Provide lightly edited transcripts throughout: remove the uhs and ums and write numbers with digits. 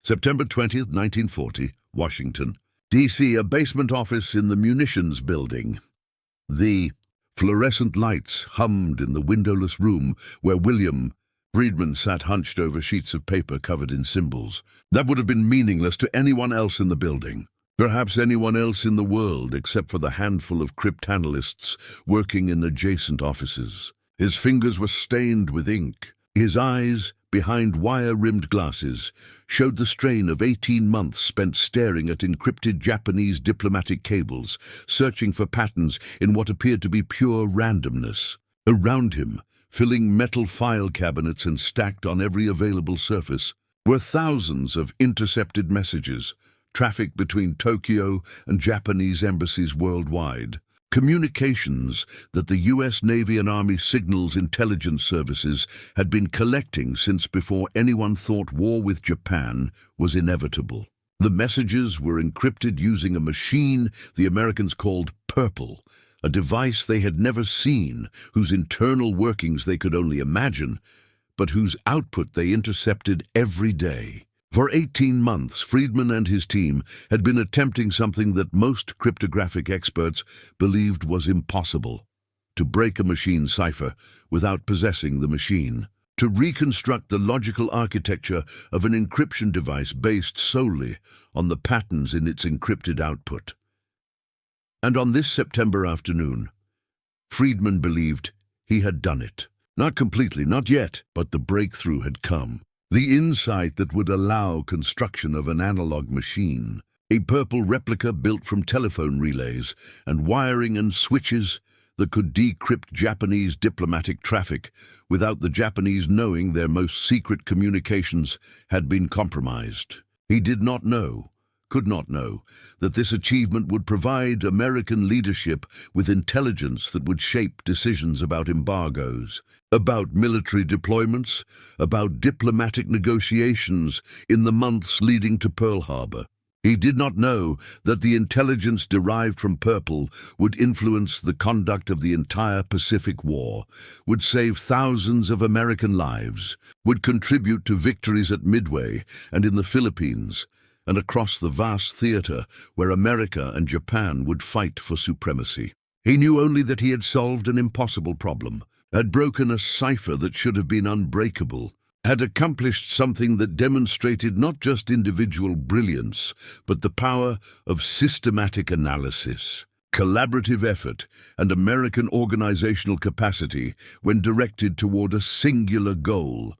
September 20th, 1940, Washington, D.C., a basement office in the munitions building. The fluorescent lights hummed in the windowless room where William Friedman sat hunched over sheets of paper covered in symbols. That would have been meaningless to anyone else in the building. Perhaps anyone else in the world except for the handful of cryptanalysts working in adjacent offices. His fingers were stained with ink. His eyes, behind wire-rimmed glasses, showed the strain of 18 months spent staring at encrypted Japanese diplomatic cables, searching for patterns in what appeared to be pure randomness. Around him, filling metal file cabinets and stacked on every available surface, were thousands of intercepted messages, traffic between Tokyo and Japanese embassies worldwide. Communications that the U.S. Navy and Army Signals Intelligence Services had been collecting since before anyone thought war with Japan was inevitable. The messages were encrypted using a machine the Americans called Purple, a device they had never seen, whose internal workings they could only imagine, but whose output they intercepted every day. For 18 months, Friedman and his team had been attempting something that most cryptographic experts believed was impossible: to break a machine cipher without possessing the machine, to reconstruct the logical architecture of an encryption device based solely on the patterns in its encrypted output. And on this September afternoon, Friedman believed he had done it. Not completely, not yet, but the breakthrough had come. The insight that would allow construction of an analog machine, a purple replica built from telephone relays and wiring and switches that could decrypt Japanese diplomatic traffic without the Japanese knowing their most secret communications had been compromised. He did not know, could not know, that this achievement would provide American leadership with intelligence that would shape decisions about embargoes, about military deployments, about diplomatic negotiations in the months leading to Pearl Harbor. He did not know that the intelligence derived from Purple would influence the conduct of the entire Pacific War, would save thousands of American lives, would contribute to victories at Midway and in the Philippines, and across the vast theater where America and Japan would fight for supremacy. He knew only that he had solved an impossible problem, had broken a cipher that should have been unbreakable, had accomplished something that demonstrated not just individual brilliance, but the power of systematic analysis, collaborative effort, and American organizational capacity when directed toward a singular goal.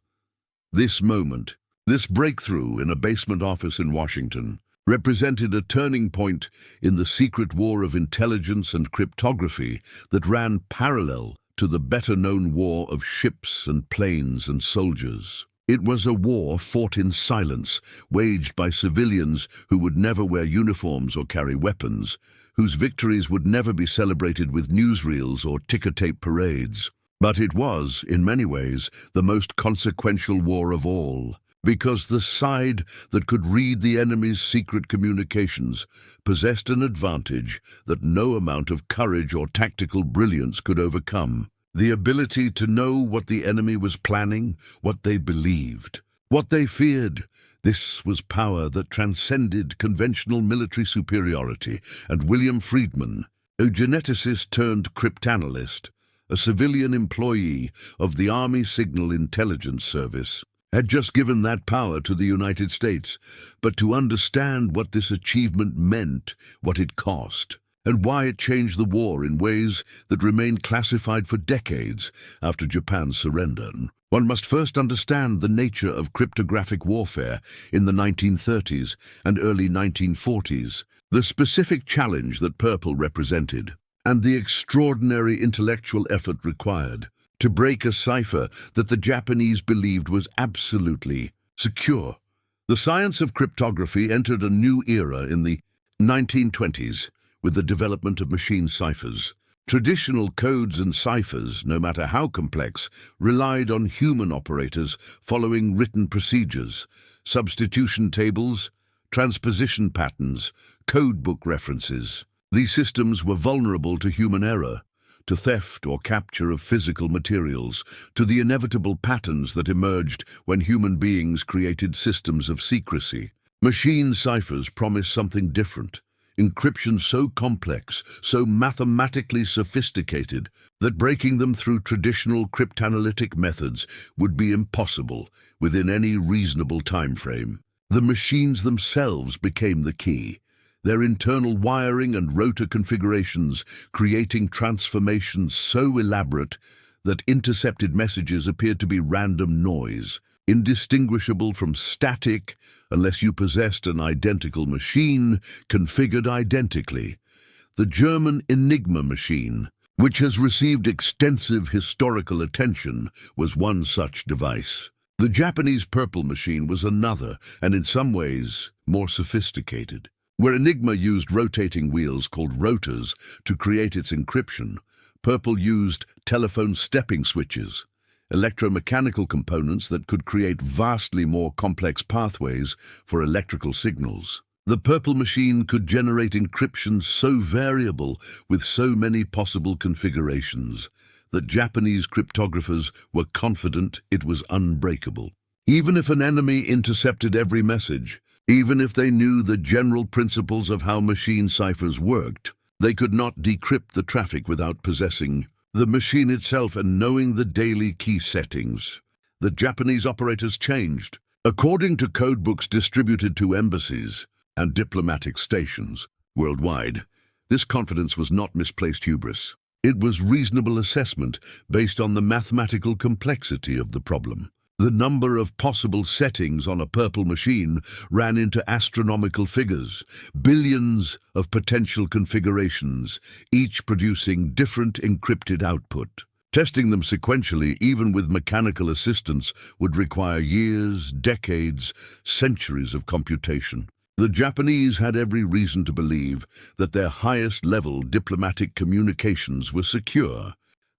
This moment, this breakthrough in a basement office in Washington, represented a turning point in the secret war of intelligence and cryptography that ran parallel to the better-known war of ships and planes and soldiers. It was a war fought in silence, waged by civilians who would never wear uniforms or carry weapons, whose victories would never be celebrated with newsreels or ticker-tape parades. But it was, in many ways, the most consequential war of all, because the side that could read the enemy's secret communications possessed an advantage that no amount of courage or tactical brilliance could overcome: the ability to know what the enemy was planning, what they believed, what they feared. This was power that transcended conventional military superiority, and William Friedman, a geneticist turned cryptanalyst, a civilian employee of the Army Signal Intelligence Service, had just given that power to the United States. But to understand what this achievement meant, what it cost, and why it changed the war in ways that remained classified for decades after Japan's surrender, one must first understand the nature of cryptographic warfare in the 1930s and early 1940s, the specific challenge that Purple represented, and the extraordinary intellectual effort required to break a cipher that the Japanese believed was absolutely secure. The science of cryptography entered a new era in the 1920s with the development of machine ciphers. Traditional codes and ciphers, no matter how complex, relied on human operators following written procedures, substitution tables, transposition patterns, codebook references. These systems were vulnerable to human error, to theft or capture of physical materials, to the inevitable patterns that emerged when human beings created systems of secrecy. Machine ciphers promise something different. Encryption so complex, so mathematically sophisticated, that breaking them through traditional cryptanalytic methods would be impossible within any reasonable time frame. The machines themselves became the key, their internal wiring and rotor configurations creating transformations so elaborate that intercepted messages appeared to be random noise, indistinguishable from static unless you possessed an identical machine configured identically. The German Enigma machine, which has received extensive historical attention, was one such device. The Japanese Purple machine was another, and in some ways more sophisticated. Where Enigma used rotating wheels called rotors to create its encryption, Purple used telephone stepping switches, electromechanical components that could create vastly more complex pathways for electrical signals. The Purple machine could generate encryption so variable with so many possible configurations that Japanese cryptographers were confident it was unbreakable. Even if an enemy intercepted every message, even if they knew the general principles of how machine ciphers worked, they could not decrypt the traffic without possessing the machine itself and knowing the daily key settings. The Japanese operators changed. According to codebooks distributed to embassies and diplomatic stations worldwide, this confidence was not misplaced hubris. It was reasonable assessment based on the mathematical complexity of the problem. The number of possible settings on a Purple machine ran into astronomical figures, billions of potential configurations, each producing different encrypted output. Testing them sequentially, even with mechanical assistance, would require years, decades, centuries of computation. The Japanese had every reason to believe that their highest-level diplomatic communications were secure,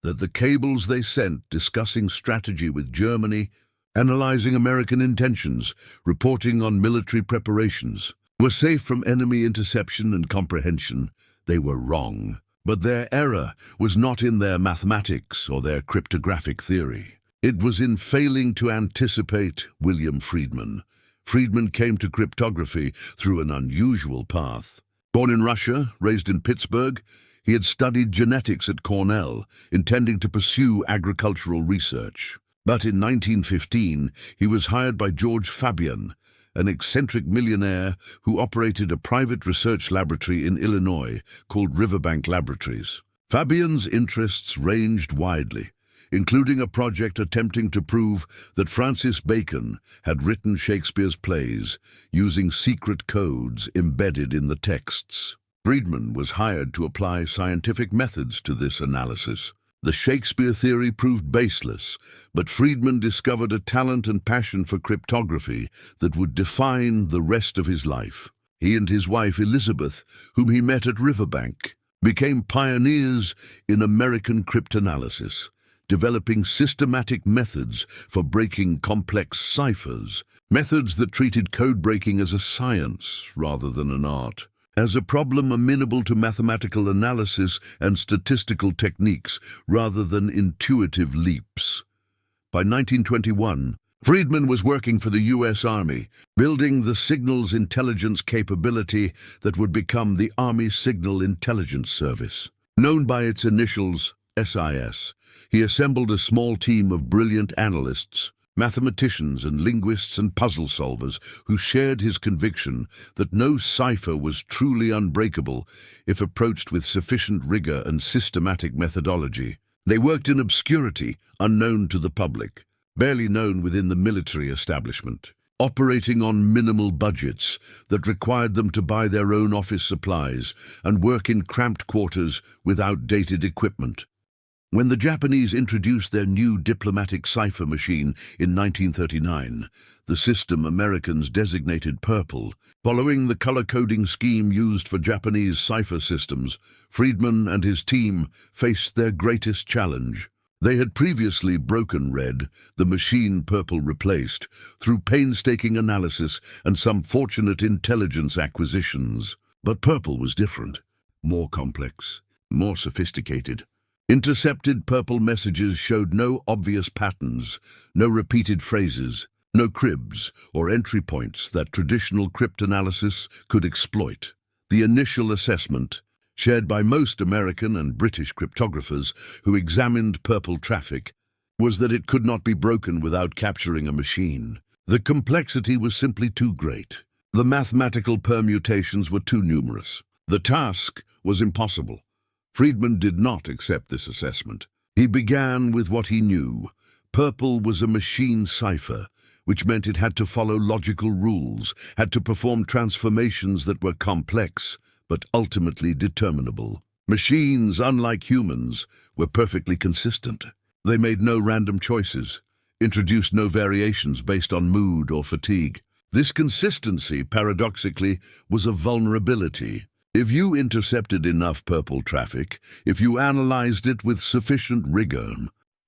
that the cables they sent discussing strategy with Germany, analyzing American intentions, reporting on military preparations, were safe from enemy interception and comprehension. They were wrong. But their error was not in their mathematics or their cryptographic theory. It was in failing to anticipate William Friedman. Friedman came to cryptography through an unusual path. Born in Russia, raised in Pittsburgh, he had studied genetics at Cornell, intending to pursue agricultural research. But in 1915, he was hired by George Fabian, an eccentric millionaire who operated a private research laboratory in Illinois called Riverbank Laboratories. Fabian's interests ranged widely, including a project attempting to prove that Francis Bacon had written Shakespeare's plays using secret codes embedded in the texts. Friedman was hired to apply scientific methods to this analysis. The Shakespeare theory proved baseless, but Friedman discovered a talent and passion for cryptography that would define the rest of his life. He and his wife Elizabeth, whom he met at Riverbank, became pioneers in American cryptanalysis, developing systematic methods for breaking complex ciphers, methods that treated code breaking as a science rather than an art, as a problem amenable to mathematical analysis and statistical techniques rather than intuitive leaps. By 1921, Friedman was working for the U.S. Army, building the signals intelligence capability that would become the Army Signal Intelligence Service. Known by its initials SIS, he assembled a small team of brilliant analysts, mathematicians and linguists and puzzle solvers who shared his conviction that no cipher was truly unbreakable if approached with sufficient rigor and systematic methodology. They worked in obscurity, unknown to the public, barely known within the military establishment, operating on minimal budgets that required them to buy their own office supplies and work in cramped quarters with outdated equipment. When the Japanese introduced their new diplomatic cipher machine in 1939, the system Americans designated Purple, following the color-coding scheme used for Japanese cipher systems, Friedman and his team faced their greatest challenge. They had previously broken Red, the machine Purple replaced, through painstaking analysis and some fortunate intelligence acquisitions. But Purple was different, more complex, more sophisticated. Intercepted Purple messages showed no obvious patterns, no repeated phrases. No cribs or entry points that traditional cryptanalysis could exploit. The initial assessment, shared by most American and British cryptographers who examined purple traffic, was that it could not be broken without capturing a machine. The complexity was simply too great. The mathematical permutations were too numerous. The task was impossible. Friedman did not accept this assessment. He began with what he knew. Purple was a machine cipher, which meant it had to follow logical rules, had to perform transformations that were complex, but ultimately determinable. Machines, unlike humans, were perfectly consistent. They made no random choices, introduced no variations based on mood or fatigue. This consistency, paradoxically, was a vulnerability. If you intercepted enough purple traffic, if you analyzed it with sufficient rigor,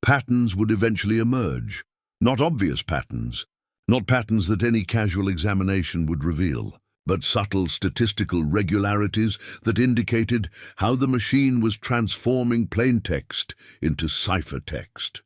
patterns would eventually emerge. Not obvious patterns, not patterns that any casual examination would reveal, but subtle statistical regularities that indicated how the machine was transforming plain text into ciphertext.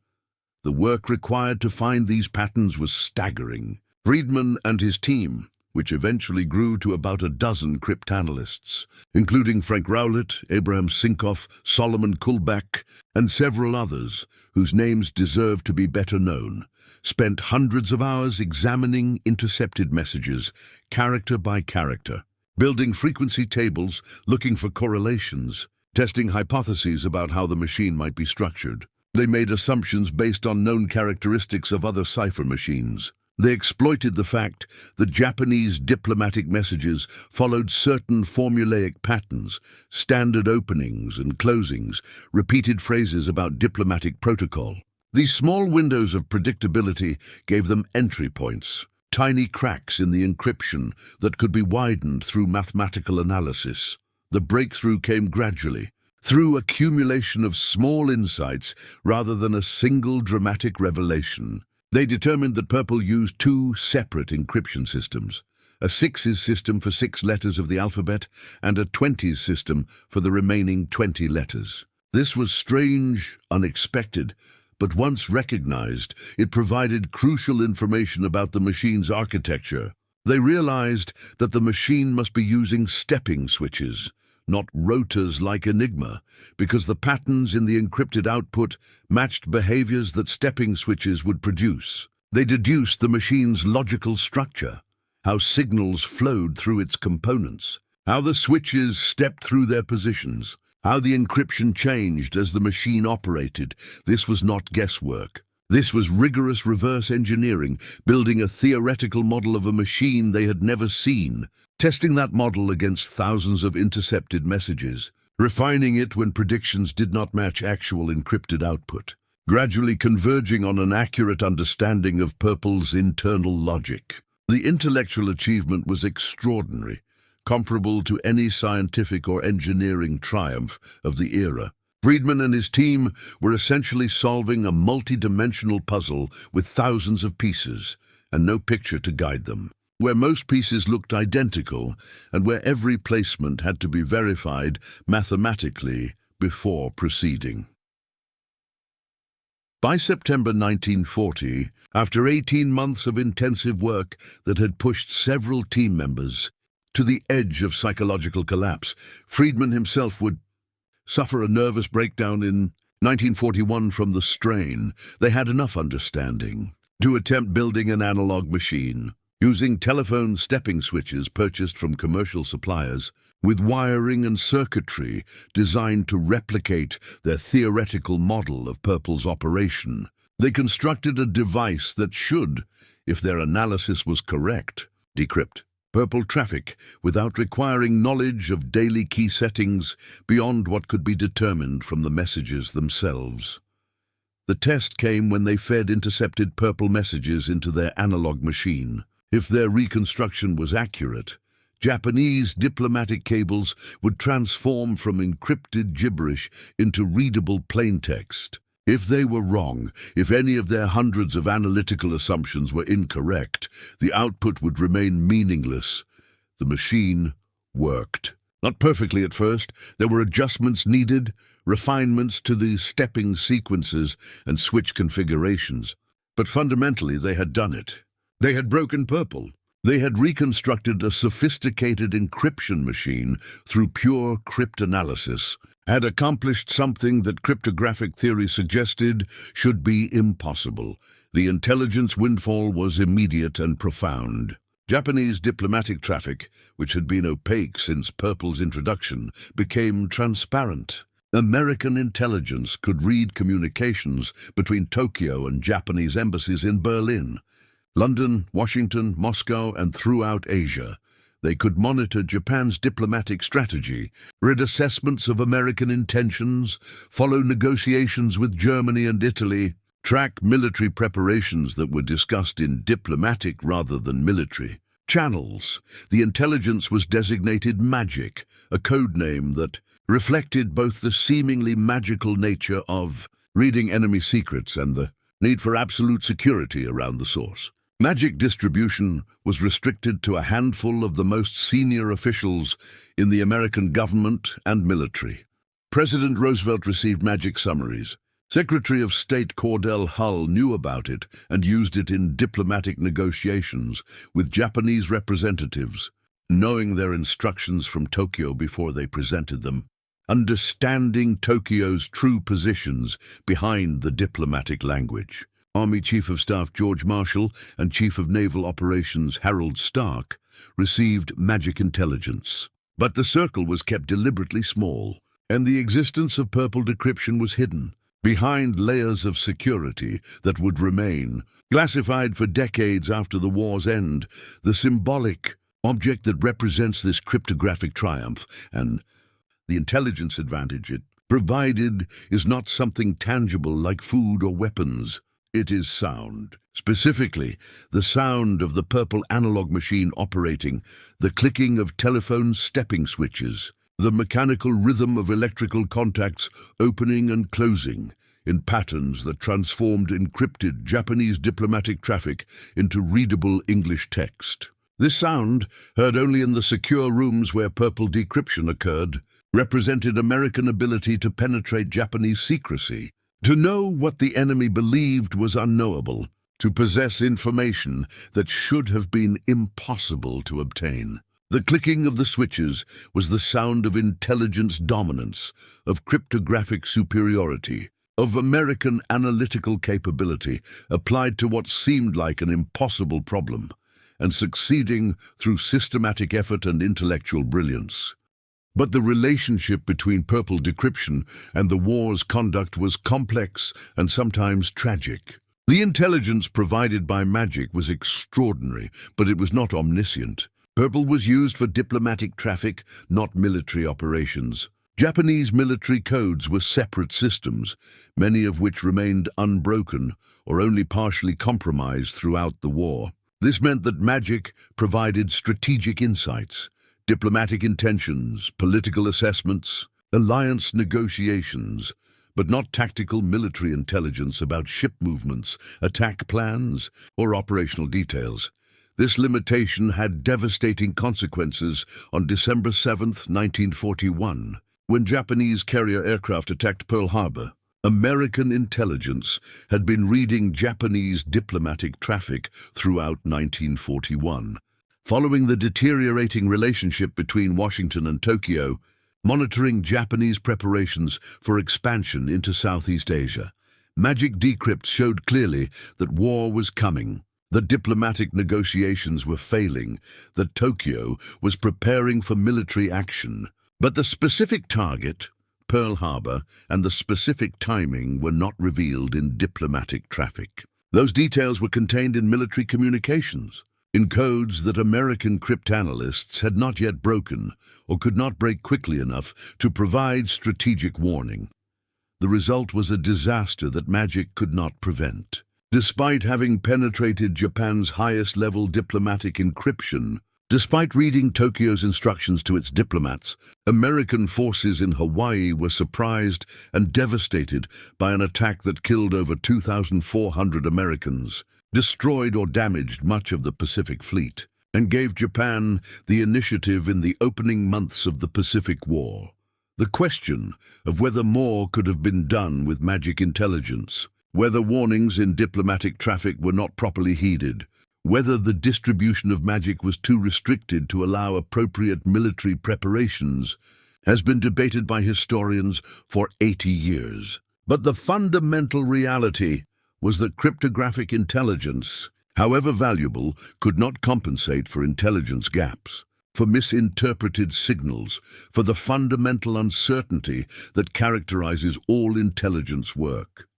The work required to find these patterns was staggering. Friedman and his team, which eventually grew to about a dozen cryptanalysts, including Frank Rowlett, Abraham Sinkoff, Solomon Kullback, and several others whose names deserve to be better known, spent hundreds of hours examining intercepted messages, character by character, building frequency tables, looking for correlations, testing hypotheses about how the machine might be structured. They made assumptions based on known characteristics of other cipher machines. They exploited the fact that Japanese diplomatic messages followed certain formulaic patterns, standard openings and closings, repeated phrases about diplomatic protocol. These small windows of predictability gave them entry points, tiny cracks in the encryption that could be widened through mathematical analysis. The breakthrough came gradually, through accumulation of small insights rather than a single dramatic revelation. They determined that Purple used two separate encryption systems, a 6's system for 6 letters of the alphabet and a 20's system for the remaining 20 letters. This was strange, unexpected, but once recognized, it provided crucial information about the machine's architecture. They realized that the machine must be using stepping switches, not rotors like Enigma, because the patterns in the encrypted output matched behaviors that stepping switches would produce. They deduced the machine's logical structure, how signals flowed through its components, how the switches stepped through their positions, how the encryption changed as the machine operated. This was not guesswork. This was rigorous reverse engineering, building a theoretical model of a machine they had never seen, testing that model against thousands of intercepted messages, refining it when predictions did not match actual encrypted output, gradually converging on an accurate understanding of Purple's internal logic. The intellectual achievement was extraordinary, comparable to any scientific or engineering triumph of the era. Friedman and his team were essentially solving a multi-dimensional puzzle with thousands of pieces and no picture to guide them, where most pieces looked identical and where every placement had to be verified mathematically before proceeding. By September 1940, after 18 months of intensive work that had pushed several team members to the edge of psychological collapse, Friedman himself would suffer a nervous breakdown in 1941 from the strain. They had enough understanding to attempt building an analog machine, using telephone stepping switches purchased from commercial suppliers, with wiring and circuitry designed to replicate their theoretical model of Purple's operation. They constructed a device that should, if their analysis was correct, decrypt Purple traffic without requiring knowledge of daily key settings beyond what could be determined from the messages themselves. The test came when they fed intercepted Purple messages into their analog machine. If their reconstruction was accurate, Japanese diplomatic cables would transform from encrypted gibberish into readable plaintext. If they were wrong, if any of their hundreds of analytical assumptions were incorrect, the output would remain meaningless. The machine worked. Not perfectly at first. There were adjustments needed, refinements to the stepping sequences and switch configurations. But fundamentally, they had done it. They had broken Purple. They had reconstructed a sophisticated encryption machine through pure cryptanalysis, had accomplished something that cryptographic theory suggested should be impossible. The intelligence windfall was immediate and profound. Japanese diplomatic traffic, which had been opaque since Purple's introduction, became transparent. American intelligence could read communications between Tokyo and Japanese embassies in Berlin, London, Washington, Moscow, and throughout Asia. They could monitor Japan's diplomatic strategy, read assessments of American intentions, follow negotiations with Germany and Italy, track military preparations that were discussed in diplomatic rather than military channels. The intelligence was designated Magic, a code name that reflected both the seemingly magical nature of reading enemy secrets and the need for absolute security around the source. Magic distribution was restricted to a handful of the most senior officials in the American government and military. President Roosevelt received Magic summaries. Secretary of State Cordell Hull knew about it and used it in diplomatic negotiations with Japanese representatives, knowing their instructions from Tokyo before they presented them. Understanding Tokyo's true positions behind the diplomatic language. Army Chief of Staff George Marshall and Chief of Naval Operations Harold Stark received Magic intelligence. But the circle was kept deliberately small, and the existence of Purple decryption was hidden behind layers of security that would remain, classified for decades after the war's end. The symbolic object that represents this cryptographic triumph and the intelligence advantage it provided is not something tangible like food or weapons. It is sound. Specifically, the sound of the Purple analog machine operating, the clicking of telephone stepping switches, the mechanical rhythm of electrical contacts opening and closing in patterns that transformed encrypted Japanese diplomatic traffic into readable English text. This sound, heard only in the secure rooms where Purple decryption occurred, represented American ability to penetrate Japanese secrecy, to know what the enemy believed was unknowable, to possess information that should have been impossible to obtain. The clicking of the switches was the sound of intelligence dominance, of cryptographic superiority, of American analytical capability applied to what seemed like an impossible problem, and succeeding through systematic effort and intellectual brilliance. But the relationship between Purple decryption and the war's conduct was complex and sometimes tragic. The intelligence provided by Magic was extraordinary, but it was not omniscient. Purple was used for diplomatic traffic, not military operations. Japanese military codes were separate systems, many of which remained unbroken or only partially compromised throughout the war. This meant that Magic provided strategic insights, diplomatic intentions, political assessments, alliance negotiations, but not tactical military intelligence about ship movements, attack plans, or operational details. This limitation had devastating consequences on December 7, 1941, when Japanese carrier aircraft attacked Pearl Harbor. American intelligence had been reading Japanese diplomatic traffic throughout 1941. Following the deteriorating relationship between Washington and Tokyo, monitoring Japanese preparations for expansion into Southeast Asia, Magic decrypt showed clearly that war was coming, that diplomatic negotiations were failing, that Tokyo was preparing for military action. But the specific target, Pearl Harbor, and the specific timing were not revealed in diplomatic traffic. Those details were contained in military communications, in codes that American cryptanalysts had not yet broken or could not break quickly enough to provide strategic warning. The result was a disaster that Magic could not prevent. Despite having penetrated Japan's highest-level diplomatic encryption, despite reading Tokyo's instructions to its diplomats, American forces in Hawaii were surprised and devastated by an attack that killed over 2,400 Americans, destroyed or damaged much of the Pacific Fleet, and gave Japan the initiative in the opening months of the Pacific War. The question of whether more could have been done with Magic intelligence, whether warnings in diplomatic traffic were not properly heeded, Whether the distribution of magic was too restricted to allow appropriate military preparations has been debated by historians for 80 years. But the fundamental reality was that cryptographic intelligence, however valuable, could not compensate for intelligence gaps, for misinterpreted signals, for the fundamental uncertainty that characterizes all intelligence work.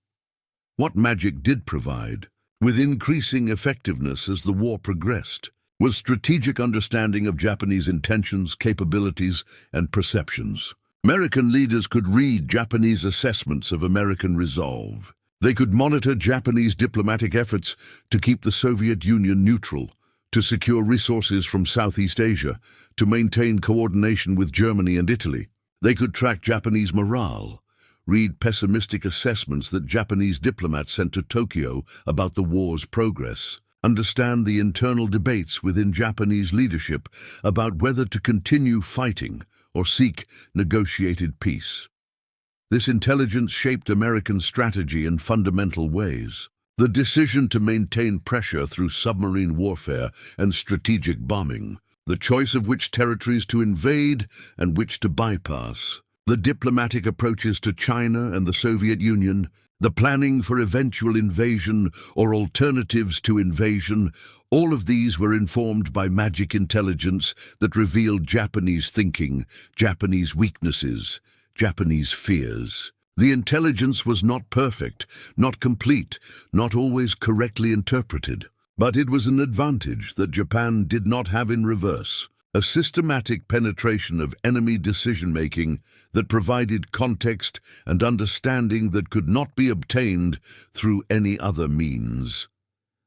What magic did provide, with increasing effectiveness as the war progressed, was strategic understanding of Japanese intentions, capabilities, and perceptions. American leaders could read Japanese assessments of American resolve. They could monitor Japanese diplomatic efforts to keep the Soviet Union neutral, to secure resources from Southeast Asia, to maintain coordination with Germany and Italy. They could track Japanese morale, read pessimistic assessments that Japanese diplomats sent to Tokyo about the war's progress, understand the internal debates within Japanese leadership about whether to continue fighting or seek negotiated peace. This intelligence shaped American strategy in fundamental ways. The decision to maintain pressure through submarine warfare and strategic bombing, the choice of which territories to invade and which to bypass, the diplomatic approaches to China and the Soviet Union, the planning for eventual invasion or alternatives to invasion, all of these were informed by magic intelligence that revealed Japanese thinking, Japanese weaknesses, Japanese fears. The intelligence was not perfect, not complete, not always correctly interpreted, but it was an advantage that Japan did not have in reverse. A systematic penetration of enemy decision-making that provided context and understanding that could not be obtained through any other means.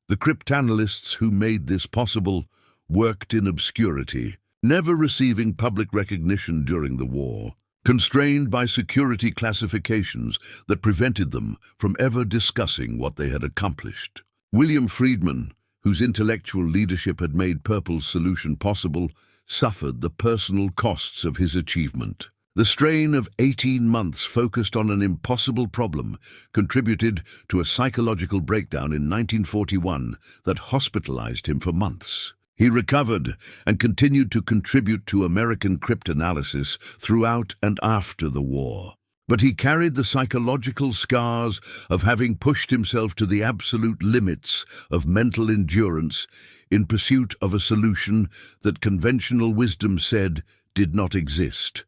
The cryptanalysts who made this possible worked in obscurity, never receiving public recognition during the war, constrained by security classifications that prevented them from ever discussing what they had accomplished. William Friedman, whose intellectual leadership had made Purple's solution possible, suffered the personal costs of his achievement. The strain of 18 months focused on an impossible problem contributed to a psychological breakdown in 1941 that hospitalized him for months. He recovered and continued to contribute to American cryptanalysis throughout and after the war. But he carried the psychological scars of having pushed himself to the absolute limits of mental endurance in pursuit of a solution that conventional wisdom said did not exist.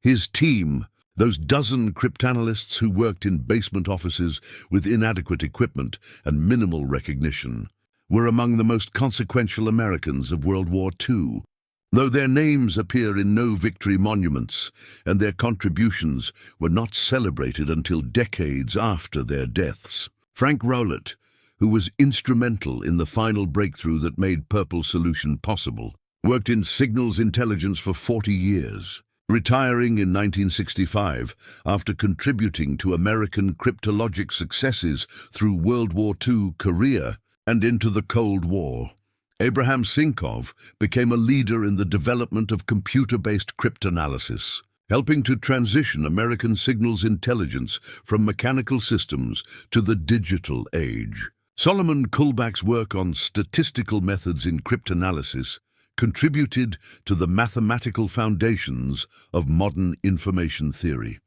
His team, those dozen cryptanalysts who worked in basement offices with inadequate equipment and minimal recognition, were among the most consequential Americans of World War II. Though their names appear in no victory monuments, and their contributions were not celebrated until decades after their deaths. Frank Rowlett, who was instrumental in the final breakthrough that made Purple's solution possible, worked in signals intelligence for 40 years, retiring in 1965 after contributing to American cryptologic successes through World War II, Korea, and into the Cold War. Abraham Sinkov became a leader in the development of computer-based cryptanalysis, helping to transition American signals intelligence from mechanical systems to the digital age. Solomon Kullback's work on statistical methods in cryptanalysis contributed to the mathematical foundations of modern information theory.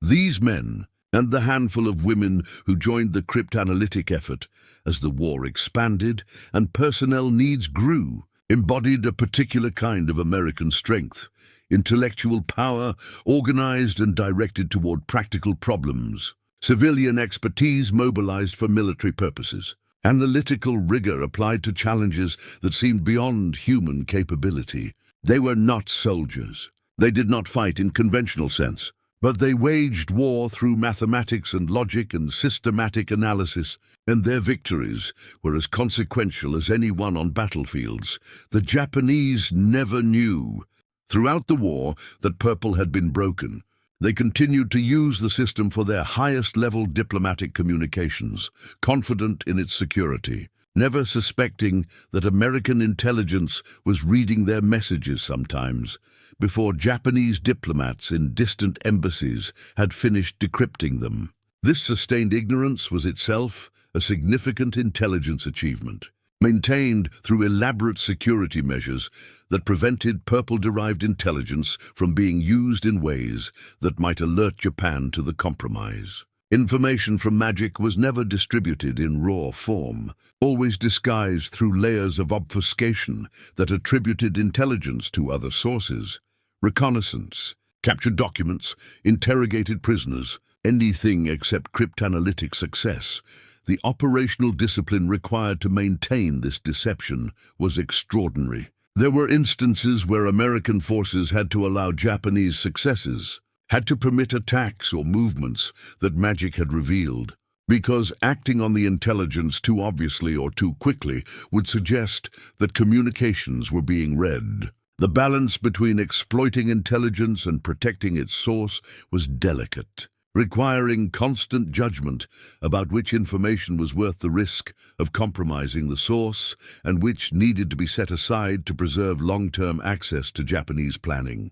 These men, and the handful of women who joined the cryptanalytic effort as the war expanded and personnel needs grew, embodied a particular kind of American strength, intellectual power organized and directed toward practical problems, civilian expertise mobilized for military purposes, analytical rigor applied to challenges that seemed beyond human capability. They were not soldiers. They did not fight in conventional sense, but they waged war through mathematics and logic and systematic analysis, and their victories were as consequential as any won on battlefields. The Japanese never knew, throughout the war, that Purple had been broken. They continued to use the system for their highest-level diplomatic communications, confident in its security, never suspecting that American intelligence was reading their messages sometimes, before Japanese diplomats in distant embassies had finished decrypting them. This sustained ignorance was itself a significant intelligence achievement. maintained through elaborate security measures that prevented purple-derived intelligence from being used in ways that might alert Japan to the compromise. Information from magic was never distributed in raw form, always disguised through layers of obfuscation that attributed intelligence to other sources. Reconnaissance, captured documents, interrogated prisoners, anything except cryptanalytic success. The operational discipline required to maintain this deception was extraordinary. There were instances where American forces had to allow Japanese successes, had to permit attacks or movements that magic had revealed, because acting on the intelligence too obviously or too quickly would suggest that communications were being read. The balance between exploiting intelligence and protecting its source was delicate, requiring constant judgment about which information was worth the risk of compromising the source and which needed to be set aside to preserve long-term access to Japanese planning.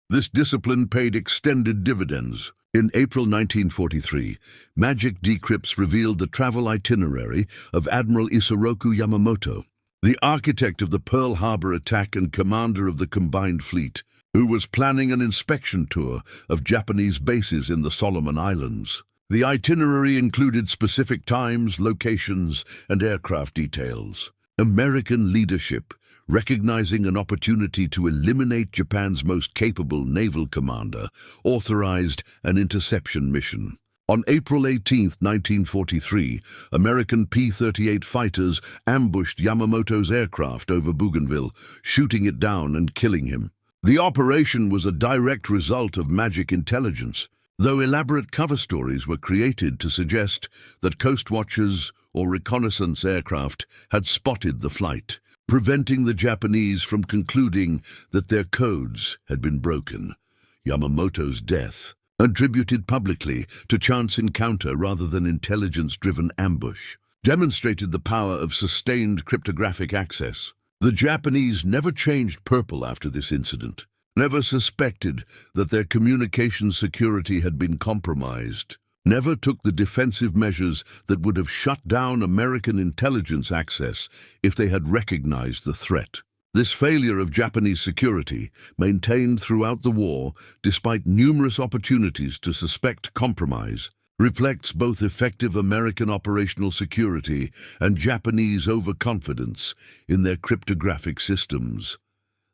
This discipline paid extended dividends. In April 1943, magic decrypts revealed the travel itinerary of Admiral Isoroku Yamamoto, the architect of the Pearl Harbor attack and commander of the Combined Fleet, who was planning an inspection tour of Japanese bases in the Solomon Islands. The itinerary included specific times, locations, and aircraft details. American leadership, recognizing an opportunity to eliminate Japan's most capable naval commander, authorized an interception mission. On April 18, 1943, American P-38 fighters ambushed Yamamoto's aircraft over Bougainville, shooting it down and killing him. The operation was a direct result of magic intelligence, though elaborate cover stories were created to suggest that coast watchers or reconnaissance aircraft had spotted the flight, preventing the Japanese from concluding that their codes had been broken. Yamamoto's death, attributed publicly to chance encounter rather than intelligence-driven ambush, demonstrated the power of sustained cryptographic access. The Japanese never changed purple after this incident, never suspected that their communication security had been compromised, never took the defensive measures that would have shut down American intelligence access if they had recognized the threat. This failure of Japanese security, maintained throughout the war despite numerous opportunities to suspect compromise, reflects both effective American operational security and Japanese overconfidence in their cryptographic systems.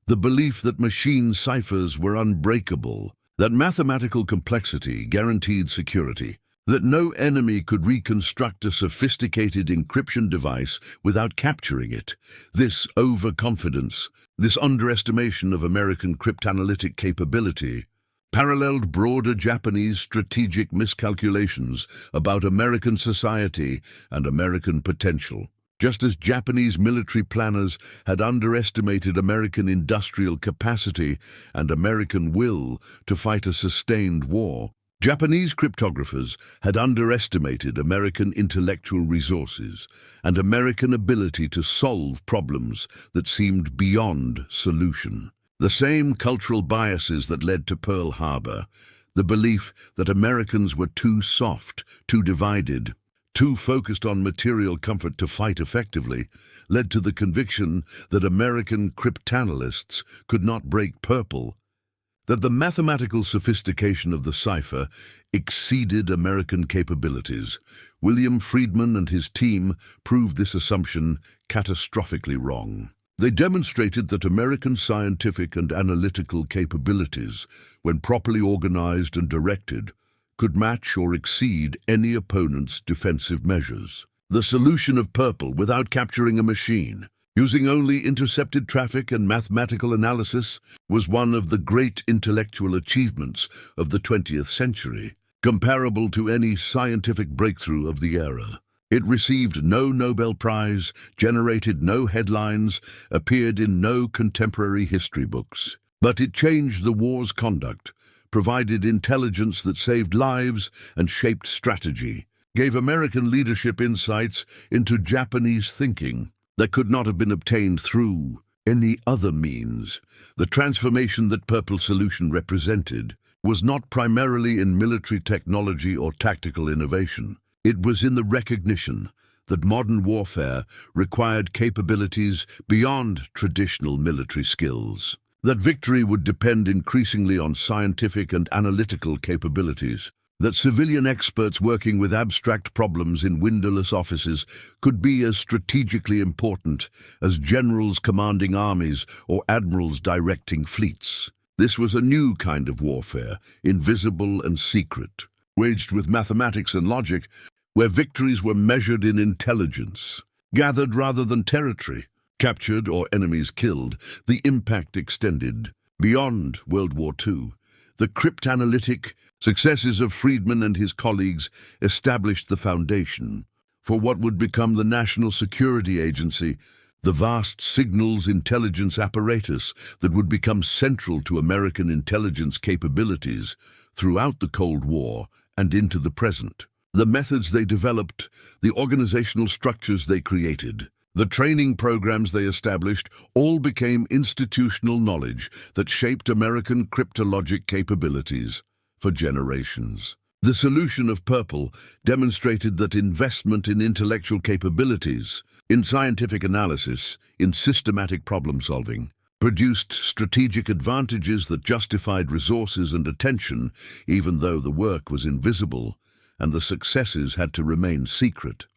The belief that machine ciphers were unbreakable, that mathematical complexity guaranteed security, that no enemy could reconstruct a sophisticated encryption device without capturing it. This overconfidence, this underestimation of American cryptanalytic capability, paralleled broader Japanese strategic miscalculations about American society and American potential. Just as Japanese military planners had underestimated American industrial capacity and American will to fight a sustained war, Japanese cryptographers had underestimated American intellectual resources and American ability to solve problems that seemed beyond solution. The same cultural biases that led to Pearl Harbor, the belief that Americans were too soft, too divided, too focused on material comfort to fight effectively, led to the conviction that American cryptanalysts could not break purple, that the mathematical sophistication of the cipher exceeded American capabilities. William Friedman and his team proved this assumption catastrophically wrong. They demonstrated that American scientific and analytical capabilities, when properly organized and directed, could match or exceed any opponent's defensive measures. The solution of purple without capturing a machine, using only intercepted traffic and mathematical analysis, was one of the great intellectual achievements of the 20th century, comparable to any scientific breakthrough of the era. It received no Nobel Prize, generated no headlines, appeared in no contemporary history books. But it changed the war's conduct, provided intelligence that saved lives and shaped strategy, gave American leadership insights into Japanese thinking that could not have been obtained through any other means. The transformation that Purple Solution represented was not primarily in military technology or tactical innovation. It was in the recognition that modern warfare required capabilities beyond traditional military skills, that victory would depend increasingly on scientific and analytical capabilities, that civilian experts working with abstract problems in windowless offices could be as strategically important as generals commanding armies or admirals directing fleets. This was a new kind of warfare, invisible and secret, waged with mathematics and logic, where victories were measured in intelligence, gathered rather than territory, captured or enemies killed. The impact extended beyond World War II. The cryptanalytic successes of Friedman and his colleagues established the foundation for what would become the National Security Agency, the vast signals intelligence apparatus that would become central to American intelligence capabilities throughout the Cold War and into the present. The methods they developed, the organizational structures they created, the training programs they established, all became institutional knowledge that shaped American cryptologic capabilities for generations. The solution of Purple demonstrated that investment in intellectual capabilities, in scientific analysis, in systematic problem-solving, produced strategic advantages that justified resources and attention, even though the work was invisible and the successes had to remain secret.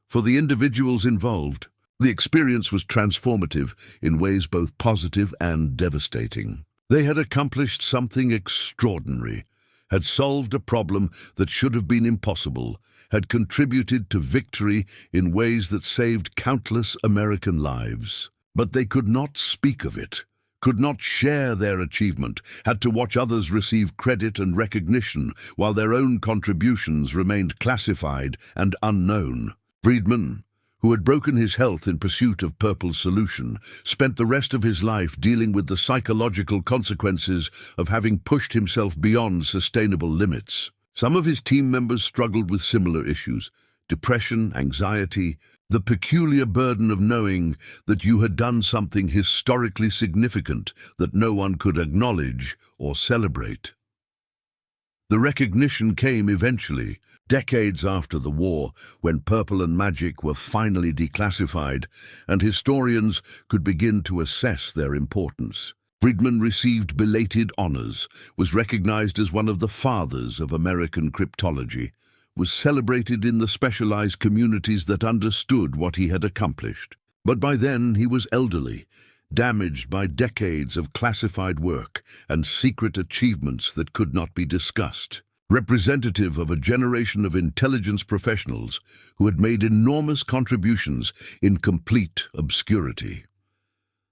For the individuals involved, the experience was transformative in ways both positive and devastating. They had accomplished something extraordinary, had solved a problem that should have been impossible, had contributed to victory in ways that saved countless American lives. But they could not speak of it, could not share their achievement, had to watch others receive credit and recognition while their own contributions remained classified and unknown. Friedman, who had broken his health in pursuit of Purple's solution, spent the rest of his life dealing with the psychological consequences of having pushed himself beyond sustainable limits. Some of his team members struggled with similar issues: depression, anxiety, the peculiar burden of knowing that you had done something historically significant that no one could acknowledge or celebrate. The recognition came eventually, decades after the war, when Purple and Magic were finally declassified and historians could begin to assess their importance. Friedman received belated honors, was recognized as one of the fathers of American cryptology, was celebrated in the specialized communities that understood what he had accomplished. But by then he was elderly, damaged by decades of classified work and secret achievements that could not be discussed. Representative of a generation of intelligence professionals who had made enormous contributions in complete obscurity.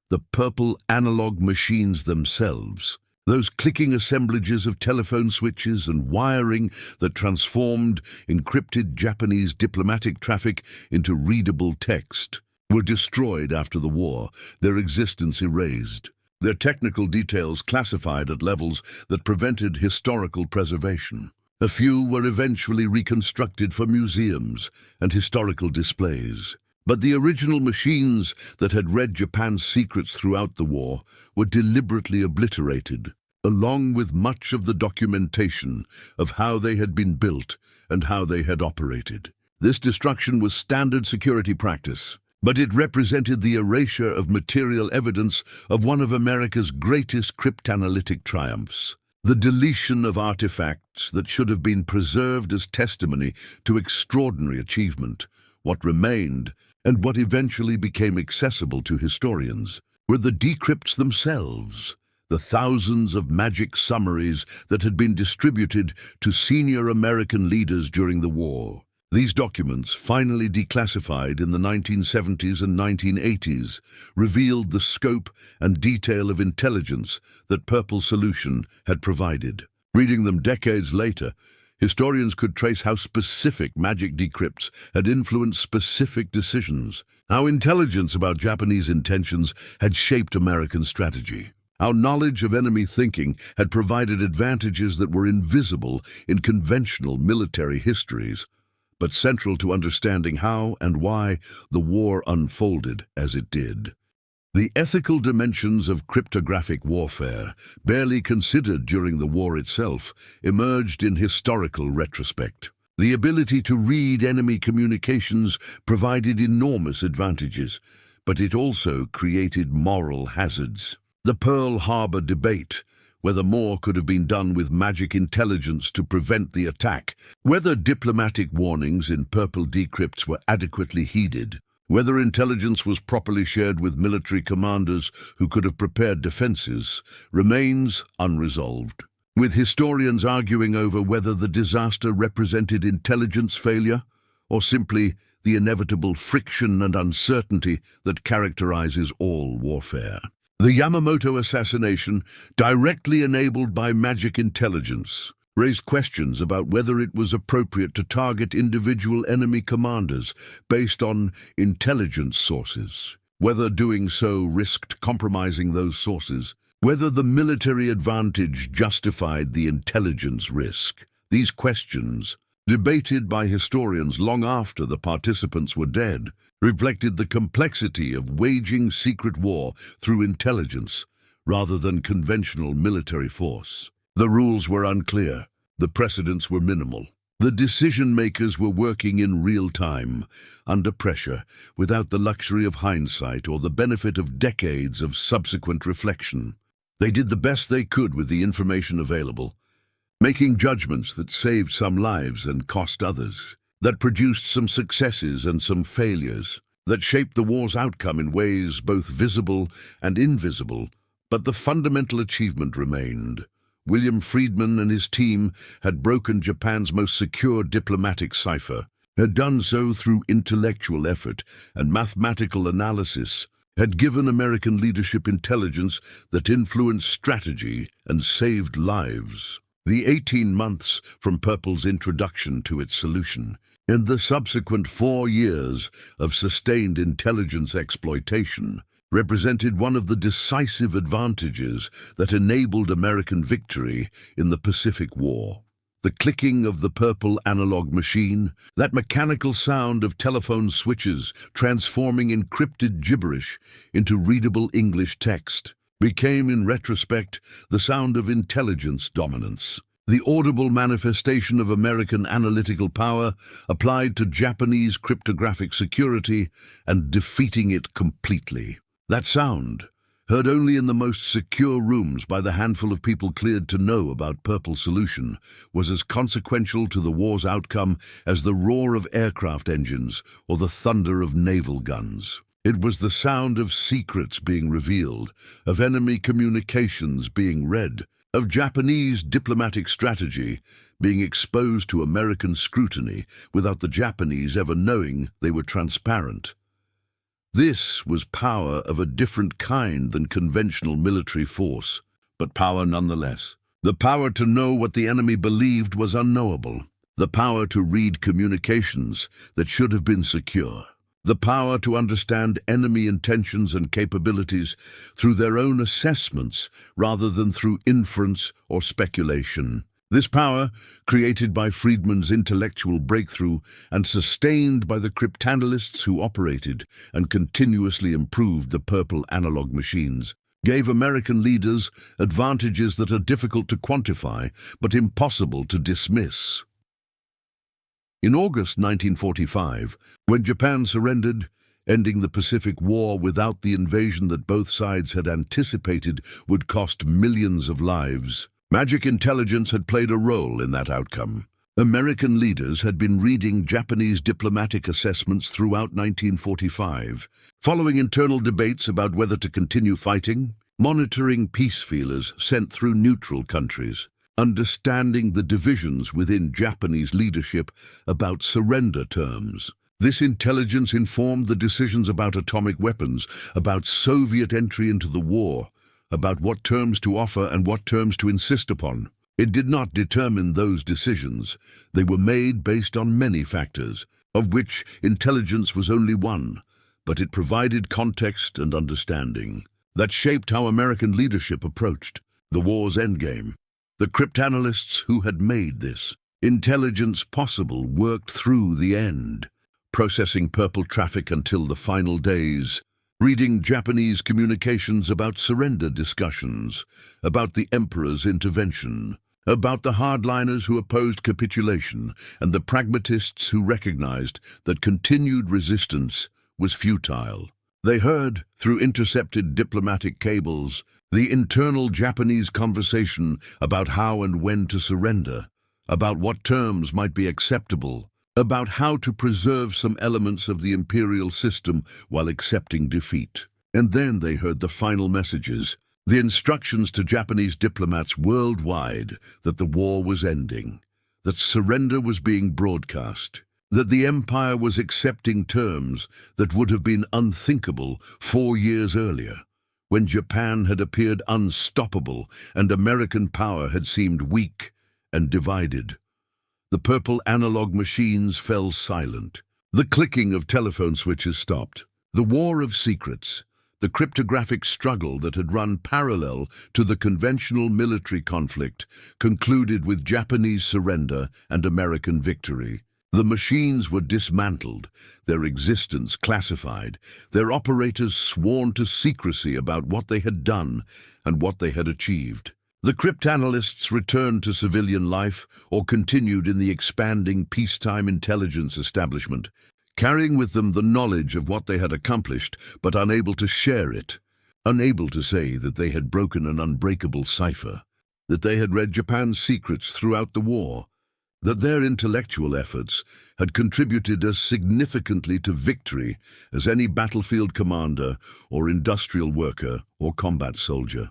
The Purple analog machines themselves, those clicking assemblages of telephone switches and wiring that transformed encrypted Japanese diplomatic traffic into readable text, were destroyed after the war, their existence erased, their technical details classified at levels that prevented historical preservation. A few were eventually reconstructed for museums and historical displays. But the original machines that had read Japan's secrets throughout the war were deliberately obliterated, along with much of the documentation of how they had been built and how they had operated. This destruction was standard security practice, but it represented the erasure of material evidence of one of America's greatest cryptanalytic triumphs, the deletion of artifacts that should have been preserved as testimony to extraordinary achievement. What remained, and what eventually became accessible to historians, were the decrypts themselves, the thousands of magic summaries that had been distributed to senior American leaders during the war. These documents, finally declassified in the 1970s and 1980s, revealed the scope and detail of intelligence that Purple Solution had provided. Reading them decades later, historians could trace how specific magic decrypts had influenced specific decisions, how intelligence about Japanese intentions had shaped American strategy, how knowledge of enemy thinking had provided advantages that were invisible in conventional military histories, but central to understanding how and why the war unfolded as it did. The ethical dimensions of cryptographic warfare, barely considered during the war itself, emerged in historical retrospect. The ability to read enemy communications provided enormous advantages, but it also created moral hazards. The Pearl Harbor debate, whether more could have been done with magic intelligence to prevent the attack, whether diplomatic warnings in purple decrypts were adequately heeded, whether intelligence was properly shared with military commanders who could have prepared defenses, remains unresolved, with historians arguing over whether the disaster represented intelligence failure or simply the inevitable friction and uncertainty that characterizes all warfare. The Yamamoto assassination, directly enabled by magic intelligence, raised questions about whether it was appropriate to target individual enemy commanders based on intelligence sources, whether doing so risked compromising those sources, whether the military advantage justified the intelligence risk. These questions, debated by historians long after the participants were dead, reflected the complexity of waging secret war through intelligence rather than conventional military force. The rules were unclear, the precedents were minimal. The decision-makers were working in real time, under pressure, without the luxury of hindsight or the benefit of decades of subsequent reflection. They did the best they could with the information available, making judgments that saved some lives and cost others, that produced some successes and some failures, that shaped the war's outcome in ways both visible and invisible, but the fundamental achievement remained. William Friedman and his team had broken Japan's most secure diplomatic cipher, had done so through intellectual effort and mathematical analysis, had given American leadership intelligence that influenced strategy and saved lives. The 18 months from Purple's introduction to its solution, and the subsequent 4 years of sustained intelligence exploitation, represented one of the decisive advantages that enabled American victory in the Pacific War. The clicking of the purple analog machine, that mechanical sound of telephone switches transforming encrypted gibberish into readable English text, became in retrospect the sound of intelligence dominance, the audible manifestation of American analytical power applied to Japanese cryptographic security and defeating it completely. That sound, heard only in the most secure rooms by the handful of people cleared to know about Purple's solution, was as consequential to the war's outcome as the roar of aircraft engines or the thunder of naval guns. It was the sound of secrets being revealed, of enemy communications being read, of Japanese diplomatic strategy being exposed to American scrutiny without the Japanese ever knowing they were transparent. This was power of a different kind than conventional military force, but power nonetheless. The power to know what the enemy believed was unknowable. The power to read communications that should have been secure. The power to understand enemy intentions and capabilities through their own assessments rather than through inference or speculation. This power, created by Friedman's intellectual breakthrough and sustained by the cryptanalysts who operated and continuously improved the purple analog machines, gave American leaders advantages that are difficult to quantify but impossible to dismiss. In August 1945, when Japan surrendered, ending the Pacific War without the invasion that both sides had anticipated would cost millions of lives, magic intelligence had played a role in that outcome. American leaders had been reading Japanese diplomatic assessments throughout 1945, following internal debates about whether to continue fighting, monitoring peace feelers sent through neutral countries, understanding the divisions within Japanese leadership about surrender terms. This intelligence informed the decisions about atomic weapons, about Soviet entry into the war, about what terms to offer and what terms to insist upon. It did not determine those decisions. They were made based on many factors, of which intelligence was only one, but it provided context and understanding that shaped how American leadership approached the war's endgame. The cryptanalysts who had made this intelligence possible worked through the end, processing purple traffic until the final days, reading Japanese communications about surrender discussions, about the emperor's intervention, about the hardliners who opposed capitulation and the pragmatists who recognized that continued resistance was futile. They heard, through intercepted diplomatic cables, the internal Japanese conversation about how and when to surrender, about what terms might be acceptable, about how to preserve some elements of the imperial system while accepting defeat. And then they heard the final messages, the instructions to Japanese diplomats worldwide that the war was ending, that surrender was being broadcast, that the empire was accepting terms that would have been unthinkable 4 years earlier, when Japan had appeared unstoppable and American power had seemed weak and divided. The purple analog machines fell silent. The clicking of telephone switches stopped. The war of secrets, the cryptographic struggle that had run parallel to the conventional military conflict, concluded with Japanese surrender and American victory. The machines were dismantled, their existence classified, their operators sworn to secrecy about what they had done and what they had achieved. The cryptanalysts returned to civilian life or continued in the expanding peacetime intelligence establishment, carrying with them the knowledge of what they had accomplished, but unable to share it, unable to say that they had broken an unbreakable cipher, that they had read Japan's secrets throughout the war, that their intellectual efforts had contributed as significantly to victory as any battlefield commander or industrial worker or combat soldier.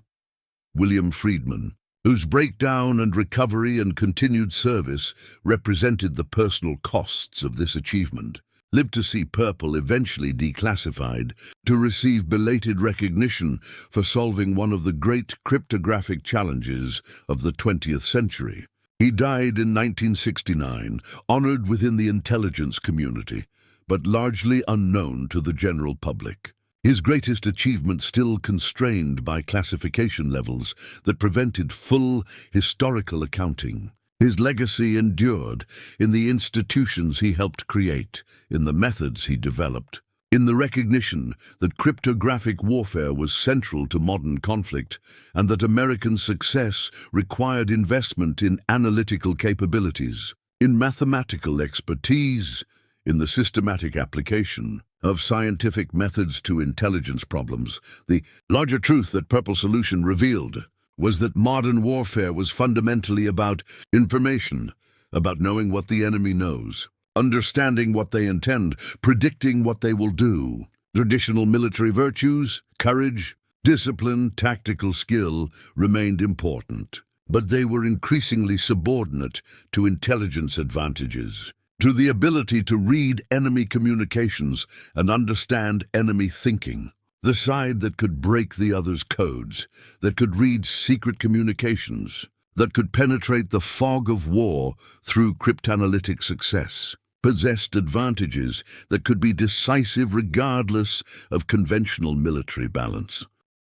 William Friedman, whose breakdown and recovery and continued service represented the personal costs of this achievement, lived to see Purple eventually declassified, to receive belated recognition for solving one of the great cryptographic challenges of the 20th century. He died in 1969, honored within the intelligence community, but largely unknown to the general public. His greatest achievement still constrained by classification levels that prevented full historical accounting. His legacy endured in the institutions he helped create, in the methods he developed, in the recognition that cryptographic warfare was central to modern conflict and that American success required investment in analytical capabilities, in mathematical expertise, in the systematic application of scientific methods to intelligence problems. The larger truth that Purple Solution revealed was that modern warfare was fundamentally about information, about knowing what the enemy knows, understanding what they intend, predicting what they will do. Traditional military virtues, courage, discipline, tactical skill remained important, but they were increasingly subordinate to intelligence advantages, to the ability to read enemy communications and understand enemy thinking. The side that could break the other's codes, that could read secret communications, that could penetrate the fog of war through cryptanalytic success, possessed advantages that could be decisive regardless of conventional military balance.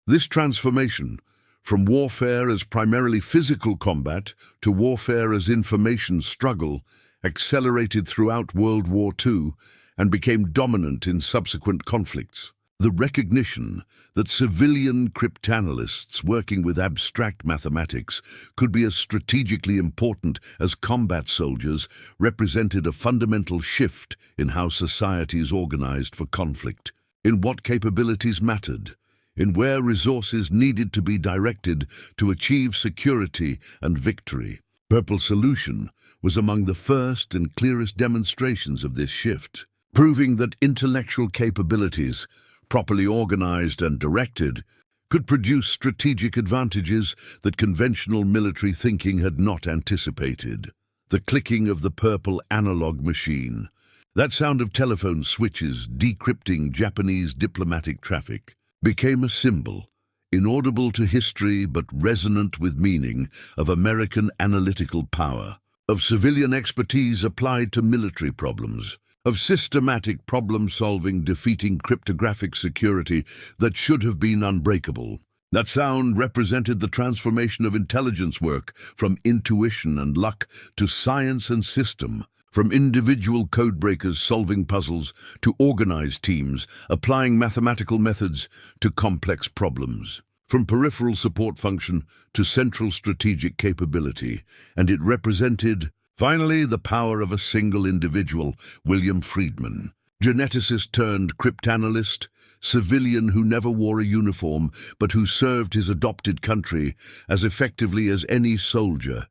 This transformation, from warfare as primarily physical combat to warfare as information struggle, accelerated throughout World War II and became dominant in subsequent conflicts. The recognition that civilian cryptanalysts working with abstract mathematics could be as strategically important as combat soldiers represented a fundamental shift in how society is organized for conflict, in what capabilities mattered, in where resources needed to be directed to achieve security and victory. Purple Solution was among the first and clearest demonstrations of this shift, proving that intellectual capabilities, properly organized and directed, could produce strategic advantages that conventional military thinking had not anticipated. The clicking of the purple analog machine, that sound of telephone switches decrypting Japanese diplomatic traffic, became a symbol, inaudible to history but resonant with meaning, of American analytical power, of civilian expertise applied to military problems, of systematic problem-solving defeating cryptographic security that should have been unbreakable. That sound represented the transformation of intelligence work from intuition and luck to science and system, from individual codebreakers solving puzzles to organized teams applying mathematical methods to complex problems, from peripheral support function to central strategic capability, and it represented, finally, the power of a single individual, William Friedman, geneticist turned cryptanalyst, civilian who never wore a uniform but who served his adopted country as effectively as any soldier,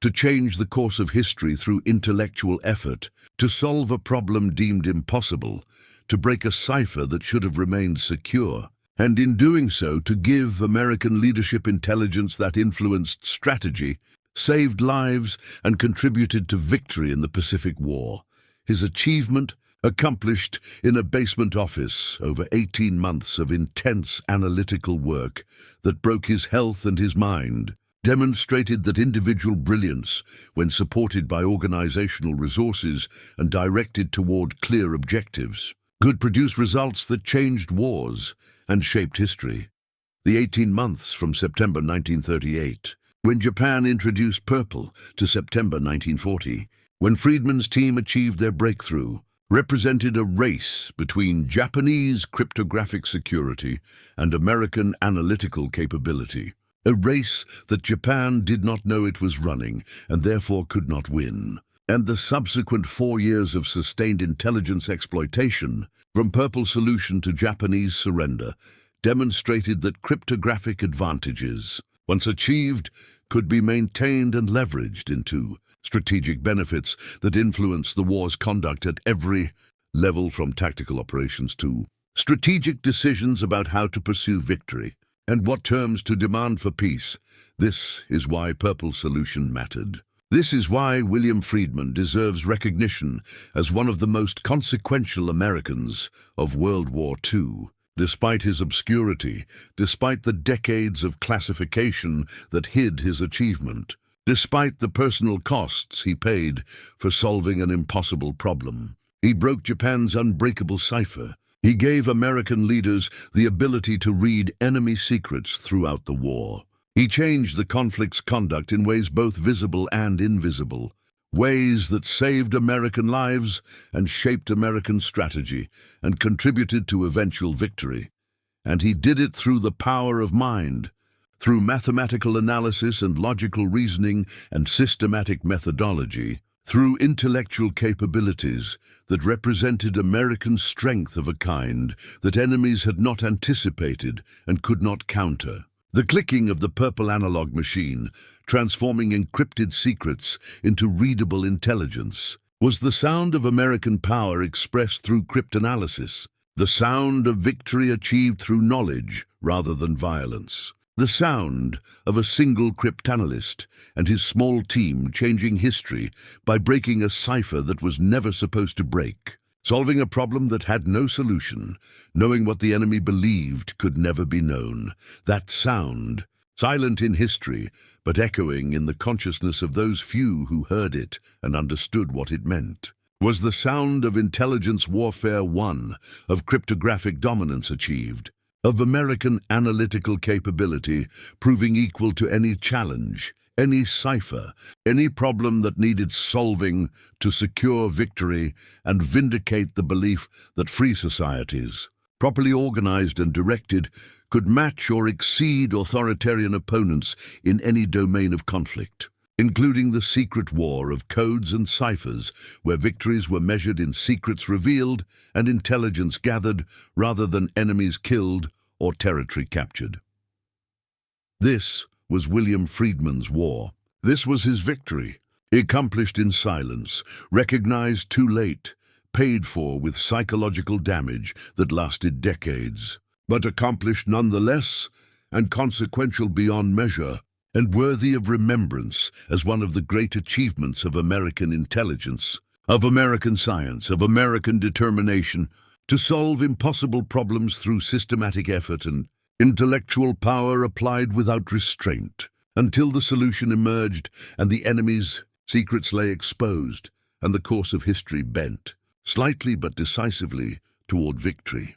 to change the course of history through intellectual effort, to solve a problem deemed impossible, to break a cipher that should have remained secure, and in doing so to give American leadership intelligence that influenced strategy, saved lives, and contributed to victory in the Pacific War. His achievement, accomplished in a basement office over 18 months of intense analytical work that broke his health and his mind, demonstrated that individual brilliance, when supported by organizational resources and directed toward clear objectives, could produce results that changed wars and shaped history. The 18 months from September 1938, when Japan introduced purple, to September 1940, when Friedman's team achieved their breakthrough, represented a race between Japanese cryptographic security and American analytical capability, a race that Japan did not know it was running and therefore could not win. And the subsequent 4 years of sustained intelligence exploitation, from purple solution to Japanese surrender, demonstrated that cryptographic advantages, once achieved, could be maintained and leveraged into strategic benefits that influence the war's conduct at every level, from tactical operations to strategic decisions about how to pursue victory and what terms to demand for peace. This is why purple solution mattered. This is why William Friedman deserves recognition as one of the most consequential Americans of World War II. Despite his obscurity, despite the decades of classification that hid his achievement, despite the personal costs he paid for solving an impossible problem, he broke Japan's unbreakable cipher. He gave American leaders the ability to read enemy secrets throughout the war. He changed the conflict's conduct in ways both visible and invisible, ways that saved American lives and shaped American strategy and contributed to eventual victory. And he did it through the power of mind, through mathematical analysis and logical reasoning and systematic methodology, through intellectual capabilities that represented American strength of a kind that enemies had not anticipated and could not counter. The clicking of the purple analog machine, transforming encrypted secrets into readable intelligence, was the sound of American power expressed through cryptanalysis, the sound of victory achieved through knowledge rather than violence. The sound of a single cryptanalyst and his small team changing history by breaking a cipher that was never supposed to break, solving a problem that had no solution, knowing what the enemy believed could never be known. That sound, silent in history, but echoing in the consciousness of those few who heard it and understood what it meant, was the sound of intelligence warfare won, of cryptographic dominance achieved, of American analytical capability proving equal to any challenge, any cipher, any problem that needed solving to secure victory and vindicate the belief that free societies, properly organized and directed, could match or exceed authoritarian opponents in any domain of conflict, including the secret war of codes and ciphers, where victories were measured in secrets revealed and intelligence gathered rather than enemies killed or territory captured. This was William Friedman's war. This was his victory, accomplished in silence, recognized too late, paid for with psychological damage that lasted decades, but accomplished nonetheless and consequential beyond measure, and worthy of remembrance as one of the great achievements of American intelligence, of American science, of American determination to solve impossible problems through systematic effort and intellectual power applied without restraint, until the solution emerged and the enemy's secrets lay exposed and the course of history bent, slightly but decisively, toward victory.